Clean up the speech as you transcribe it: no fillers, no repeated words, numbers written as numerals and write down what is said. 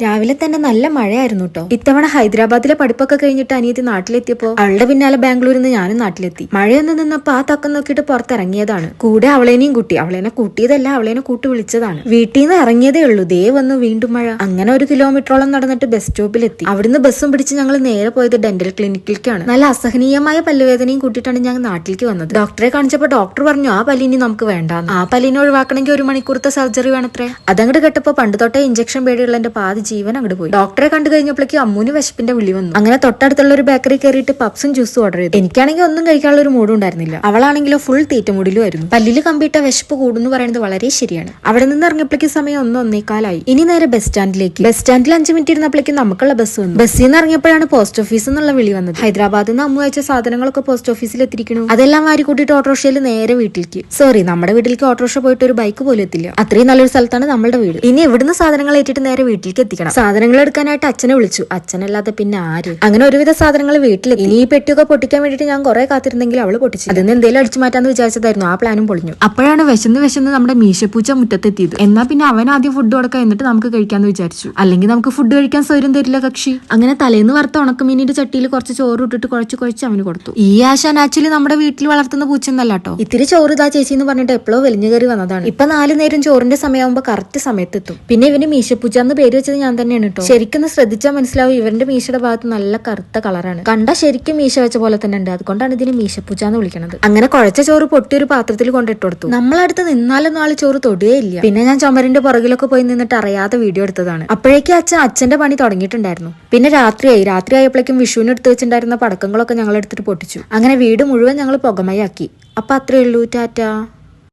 രാവിലെ തന്നെ നല്ല മഴയായിരുന്നു കേട്ടോ. ഇത്തവണ ഹൈദരാബാദിലെ പഠിപ്പൊക്കെ കഴിഞ്ഞിട്ട് അനിയത്തി നാട്ടിലെത്തിയപ്പോ അവളുടെ പിന്നാലെ ബാംഗ്ലൂരിൽ നിന്ന് ഞാനും നാട്ടിലെത്തി. മഴയൊന്നും നിന്നപ്പോ ആ തക്കം നോക്കിയിട്ട് പുറത്തിറങ്ങിയതാണ്. കൂടെ അവളേനെയും കൂട്ടി. അവളേനെ കൂട്ടിയതല്ല, അവളേനെ കൂട്ടി വിളിച്ചതാണ്. വീട്ടിൽ നിന്ന് ഇറങ്ങിയതേ ഉള്ളൂ, ദേ വന്നു വീണ്ടും മഴ. അങ്ങനെ 1 കിലോമീറ്ററോളം നടന്നിട്ട് ബസ് സ്റ്റോപ്പിലെത്തി. അവിടുന്ന് ബസ്സും പിടിച്ച് ഞങ്ങൾ നേരെ പോയത് ഡെന്റൽ ക്ലിനിക്കിലേക്കാണ്. നല്ല അസഹനീയമായ പല്ലുവേദനയും കൂട്ടിയിട്ടാണ് ഞങ്ങൾ നാട്ടിലേക്ക് വന്നത്. ഡോക്ടറെ കാണിച്ചപ്പോൾ ഡോക്ടർ പറഞ്ഞു ആ പല്ലിനി നമുക്ക് വേണ്ടാന്ന്. ആ പല്ലിനെ ഒഴിവാക്കണമെങ്കിൽ 1 മണിക്കൂറത്തെ സർജറി വേണത്രേ. അതങ്ങോട്ട് കേട്ടപ്പോ പണ്ട് തൊട്ടേ ഇഞ്ചക്ഷൻ പേടിയുള്ള എന്റെ പാതി ജീവൻ അങ്ങോട്ട് പോയി. ഡോക്ടറെ കണ്ടു കഴിഞ്ഞപ്പോഴേക്കും അമ്മൂന് വിശപ്പിന്റെ വിളി വന്നു. അങ്ങനെ തൊട്ടടുത്തുള്ള ഒരു ബേക്കറി കയറിയിട്ട് പപ്സും ജ്യൂസും ഓർഡർ ചെയ്തു. എനിക്കാണെങ്കിൽ ഒന്നും കഴിക്കാനുള്ള ഒരു മൂഡും ഉണ്ടായിരുന്നില്ല. അവളാണെങ്കിലോ ഫുൾ തീറ്റമുടിലും ആയിരുന്നു. പല്ലില് കമ്പിട്ട വിശപ്പ് കൂടുന്നു പറയുന്നത് വളരെ ശരിയാണ്. അവിടെ നിന്ന് ഇറങ്ങിയപ്പോഴേക്കും സമയം 1:15 ഇനി നേരെ ബസ് സ്റ്റാൻഡിലേക്ക്. ബസ് സ്റ്റാൻഡിൽ 5 മിനിറ്റ് ഇരുന്നപ്പോഴേക്കും നമുക്കുള്ള ബസ് വന്നു. ബസ്സിൽ നിന്ന് ഇറങ്ങിയപ്പോഴാണ് പോസ്റ്റ് ഓഫീസ് എന്നുള്ള വിളി വന്നത്. ഹൈദരാബാദിൽ നിന്ന് അമ്മ അയച്ച സാധനങ്ങളൊക്കെ പോസ്റ്റ് ഓഫീസിൽ എത്തിയിരിക്കുന്നു. അതെല്ലാം വാരി കൂട്ടിയിട്ട് ഓട്ടോറിക്ഷയിൽ നേരെ വീട്ടിലേക്ക്. സോറി, നമ്മുടെ വീട്ടിലേക്ക് ഓട്ടോറിക്ഷ പോയിട്ട് ഒരു ബൈക്ക് പോലും എത്തില്ല. അത്രയും നല്ലൊരു സ്ഥലത്താണ് നമ്മുടെ വീട്. ഇനി ഇവിടുന്ന് സാധനങ്ങൾ ഏറ്റിട്ട് നേരെ വീട്ടിലേക്ക് എത്തിക്കണം. സാധനങ്ങൾ എടുക്കാനായിട്ട് അച്ഛനെ വിളിച്ചു. അച്ഛനല്ലാതെ പിന്നെ ആര്? അങ്ങനെ ഒരുവിധ സാധനങ്ങൾ വീട്ടിലെത്തി. ഇനി ഈ പെട്ടിയൊക്കെ പൊട്ടിക്കാൻ വേണ്ടിയിട്ട് ഞാൻ കുറെ കാത്തിരുന്നെങ്കിൽ അവള് പൊട്ടിച്ചു. അതിന് എന്തെങ്കിലും അടിച്ചു മാറ്റാന്ന് വിചാരിച്ചതായിരുന്നു. ആ പ്ലാനും പൊളിഞ്ഞു. അപ്പോഴാണ് വിശന്ന് നമ്മുടെ മീശപ്പൂച്ച മുറ്റത്തെത്തിയത്. എന്നാ പിന്നെ അവൻ ആദ്യം ഫുഡ് കൊടുക്കാം, എന്നിട്ട് നമുക്ക് കഴിക്കാന്ന് വിചാരിച്ചു. അല്ലെങ്കിൽ നമുക്ക് ഫുഡ് കഴിക്കാൻ സൗകര്യം തരില്ല കക്ഷി. അങ്ങനെ തലേന്ന് വറുത്ത ഉണക്കമീനിന്റെ ചട്ടിയിൽ കുറച്ച് ചോറ് ഇട്ടിട്ട് കുഴച്ച് അവന് കൊടുത്തു. ഈ ആശാൻ ആക്ച്വലി നമ്മുടെ വീട്ടിൽ വളർത്തുന്ന പൂച്ചെന്നല്ല കേട്ടോ. ഇത്തിരി ചോറ് ഇതാ ചേച്ചി എന്ന് പറഞ്ഞിട്ട് എപ്പോഴോ വലിഞ്ഞു കയറി വന്നതാണ്. ഇപ്പൊ 4 നേരം ചോറിന്റെ സമയമാകുമ്പോ കറക്റ്റ് സമയത്തെത്തും. പിന്നെ ഇവന് മീശപ്പൂച്ച എന്ന് പേര് വെച്ചത് ഞാൻ തന്നെയാണ് കേട്ടോ. ശരിക്കും ശ്രദ്ധിച്ചാൽ മനസ്സിലാവും ഇവന്റെ മീശയുടെ ഭാഗത്ത് നല്ല കറുത്ത കളറാണ്. കണ്ട ശരിക്കും മീശ വെച്ച പോലെ തന്നെ ഉണ്ട്. അതുകൊണ്ടാണ് ഇതിന് മീശപ്പൂച്ച എന്ന് വിളിക്കുന്നത്. അങ്ങനെ കുഴച്ച ചോറ് പൊട്ടിയൊരു പാത്രത്തിൽ കൊണ്ടിട്ട് കൊടുത്തു. നമ്മളടുത്ത് നിന്നാലൊന്നും ആള് ചോറ് തൊടുകയില്ല. പിന്നെ ഞാൻ ചുമരിന്റെ പുറകിലൊക്കെ പോയി നിന്നിട്ട് അറിയാതെ വീഡിയോ എടുത്തതാണ്. അപ്പോഴേക്കും അച്ഛന്റെ പണി തുടങ്ങിയിട്ടുണ്ടായിരുന്നു. പിന്നെ രാത്രിയായപ്പോഴേക്കും വിഷുവിന് എടുത്ത് വെച്ചിട്ടുണ്ടായിരുന്ന പടക്കങ്ങളൊക്കെ ഞങ്ങൾ എടുത്തിട്ട് പൊട്ടിച്ചു. അങ്ങനെ വീട് മുഴുവൻ ഞങ്ങൾ പുകമയാക്കി. അപ്പൊ അത്രേ ഉള്ളൂ. ടാറ്റാ.